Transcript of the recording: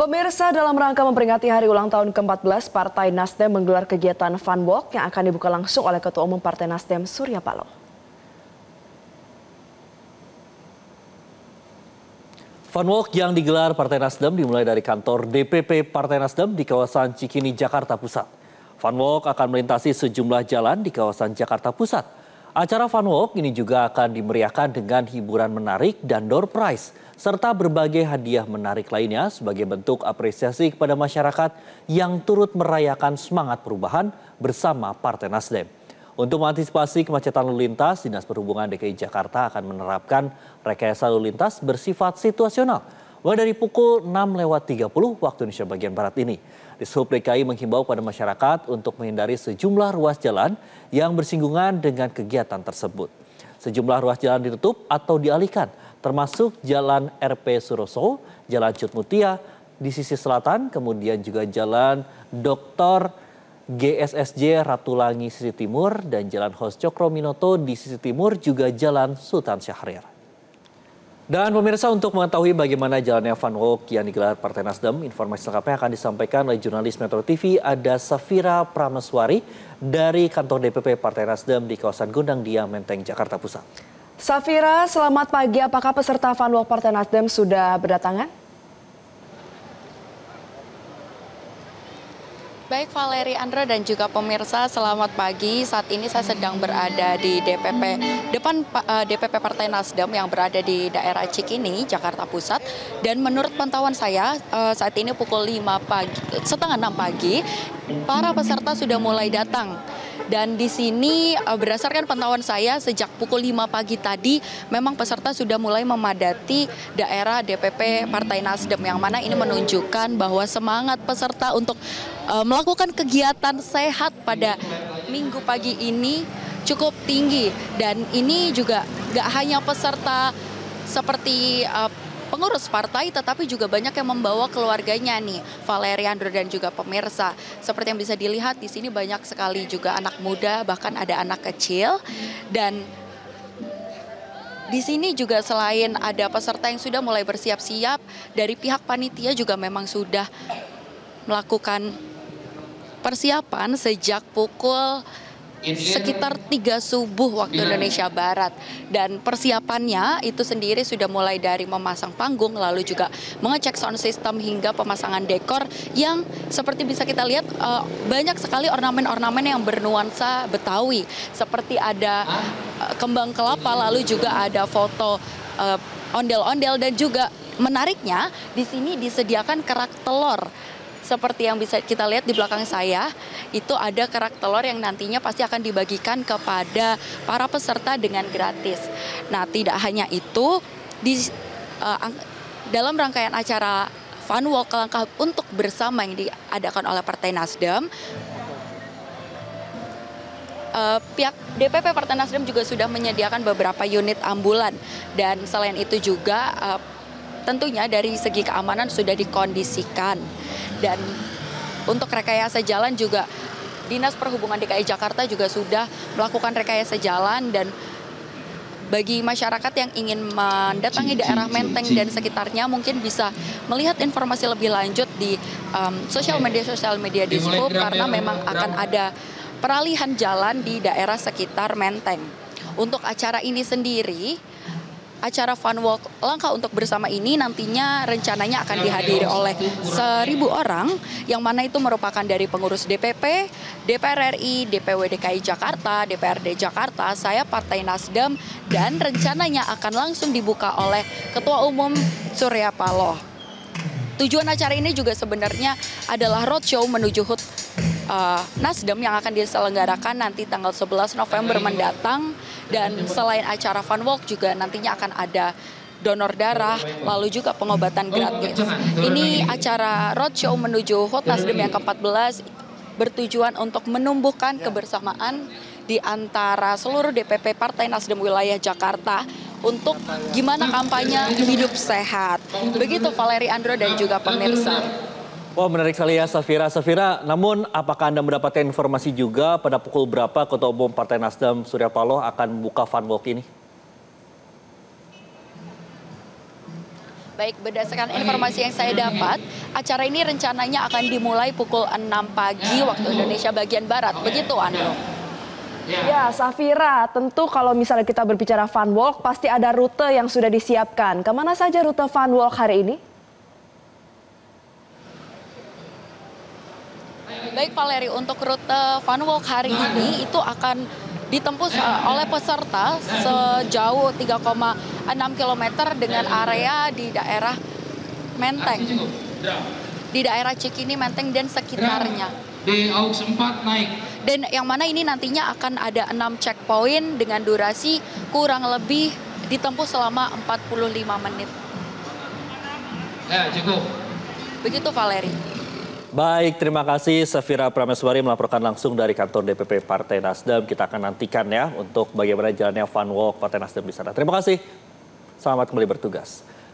Pemirsa, dalam rangka memperingati hari ulang tahun ke-14, Partai Nasdem menggelar kegiatan Fun Walk yang akan dibuka langsung oleh Ketua Umum Partai Nasdem, Surya Paloh. Fun Walk yang digelar Partai Nasdem dimulai dari kantor DPP Partai Nasdem di kawasan Cikini, Jakarta Pusat. Fun Walk akan melintasi sejumlah jalan di kawasan Jakarta Pusat. Acara Fun Walk ini juga akan dimeriahkan dengan hiburan menarik dan door prize, serta berbagai hadiah menarik lainnya sebagai bentuk apresiasi kepada masyarakat yang turut merayakan semangat perubahan bersama Partai Nasdem. Untuk mengantisipasi kemacetan lalu lintas, Dinas Perhubungan DKI Jakarta akan menerapkan rekayasa lalu lintas bersifat situasional mulai dari pukul 6.30 waktu Indonesia bagian Barat ini. Dishub DKI menghimbau pada masyarakat untuk menghindari sejumlah ruas jalan yang bersinggungan dengan kegiatan tersebut. Sejumlah ruas jalan ditutup atau dialihkan, termasuk Jalan RP Suroso, Jalan Cut Mutia di sisi selatan, kemudian juga Jalan Dr. GSSJ Ratulangi sisi timur, dan Jalan Hos Cokro-Minoto di sisi timur, juga Jalan Sultan Syahrir. Dan pemirsa, untuk mengetahui bagaimana jalannya Fun Walk yang digelar Partai Nasdem, informasi lengkapnya akan disampaikan oleh jurnalis Metro TV, ada Safira Prameswari dari kantor DPP Partai Nasdem di kawasan Gondang Dia, Menteng, Jakarta Pusat. Safira, selamat pagi. Apakah peserta Fun Walk Partai Nasdem sudah berdatangan? Baik Valeri, Andra, dan juga pemirsa, selamat pagi. Saat ini saya sedang berada di depan DPP Partai Nasdem yang berada di daerah Cikini, Jakarta Pusat. Dan menurut pantauan saya, saat ini pukul 5 pagi, para peserta sudah mulai datang. Dan di sini berdasarkan pantauan saya sejak pukul 5 pagi tadi memang peserta sudah mulai memadati daerah DPP Partai Nasdem, yang mana ini menunjukkan bahwa semangat peserta untuk melakukan kegiatan sehat pada Minggu pagi ini cukup tinggi. Dan ini juga gak hanya peserta seperti pengurus partai, tetapi juga banyak yang membawa keluarganya nih, Valeri, Andro, dan juga pemirsa. Seperti yang bisa dilihat di sini banyak sekali juga anak muda, bahkan ada anak kecil. Dan di sini juga selain ada peserta yang sudah mulai bersiap-siap, dari pihak panitia juga memang sudah melakukan persiapan sejak pukul sekitar 3 subuh waktu Indonesia Barat. Dan persiapannya itu sendiri sudah mulai dari memasang panggung, lalu juga mengecek sound system hingga pemasangan dekor yang seperti bisa kita lihat banyak sekali ornamen-ornamen yang bernuansa Betawi. Seperti ada kembang kelapa, lalu juga ada foto ondel-ondel, dan juga menariknya di sini disediakan kerak telur. Seperti yang bisa kita lihat di belakang saya, itu ada kerak telur yang nantinya pasti akan dibagikan kepada para peserta dengan gratis. Nah, tidak hanya itu, dalam rangkaian acara Fun Walk Langkah untuk Bersama yang diadakan oleh Partai Nasdem, pihak DPP Partai Nasdem juga sudah menyediakan beberapa unit ambulan. Dan selain itu juga tentunya dari segi keamanan sudah dikondisikan. Dan untuk rekayasa jalan juga Dinas Perhubungan DKI Jakarta juga sudah melakukan rekayasa jalan. Dan bagi masyarakat yang ingin mendatangi daerah Menteng dan sekitarnya mungkin bisa melihat informasi lebih lanjut di sosial media Dishub, karena memang akan ada peralihan jalan di daerah sekitar Menteng. Untuk acara ini sendiri, acara Fun Walk Langkah untuk Bersama ini nantinya rencananya akan dihadiri oleh 1.000 orang, yang mana itu merupakan dari pengurus DPP, DPR RI, DPW DKI Jakarta, DPRD Jakarta, saya Partai Nasdem, dan rencananya akan langsung dibuka oleh Ketua Umum Surya Paloh. Tujuan acara ini juga sebenarnya adalah roadshow menuju HUT Nasdem yang akan diselenggarakan nanti tanggal 11 November mendatang. Dan selain acara Fun Walk juga nantinya akan ada donor darah, lalu juga pengobatan gratis. Ini acara roadshow menuju HUT Nasdem yang ke-14 bertujuan untuk menumbuhkan kebersamaan di antara seluruh DPP Partai Nasdem wilayah Jakarta untuk gimana kampanye hidup sehat. Begitu Valeri, Andro, dan juga pemirsa. Wah, menarik sekali ya Safira. Safira, namun apakah Anda mendapatkan informasi juga pada pukul berapa Ketua Umum Partai Nasdem Surya Paloh akan membuka Fun Walk ini? Baik, berdasarkan informasi yang saya dapat, acara ini rencananya akan dimulai pukul 6 pagi waktu Indonesia bagian Barat. Begitu, Andro. Ya, Safira, tentu kalau misalnya kita berbicara Fun Walk, pasti ada rute yang sudah disiapkan. Kemana saja rute Fun Walk hari ini? Baik, Valeri, untuk rute Fun Walk hari ini itu akan ditempuh oleh peserta sejauh 3,6 km dengan area di daerah Menteng, di daerah Cikini, Menteng, dan sekitarnya. Di AUX 4 naik. Dan yang mana ini nantinya akan ada 6 checkpoint dengan durasi kurang lebih ditempuh selama 45 menit. Ya, cukup. Begitu, Valeri. Baik, terima kasih Safira Prameswari melaporkan langsung dari kantor DPP Partai Nasdem. Kita akan nantikan ya untuk bagaimana jalannya Fun Walk Partai Nasdem di sana. Terima kasih. Selamat kembali bertugas.